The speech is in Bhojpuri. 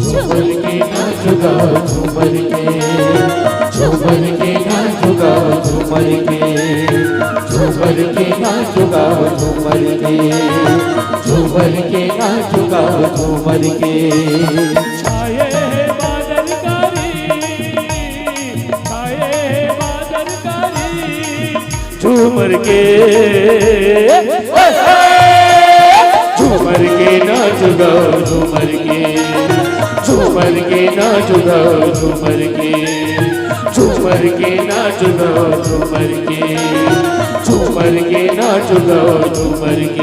झूमर के नाच गाओ झूमर के, झूमर के नाच गाओ झूमर के, झूमर के नाच गाओ झूमर के, झूमर के नाच गाओ झूमर के। छाए बादल कारी, छाए बादल कारी, झूमर के झूमर के नाच गाओ झूमर के, झूमर के नाच गाओ झूमर के, झूमर के नाच गाओ झूमर के, झूमर के नाच गाओ झूमर के।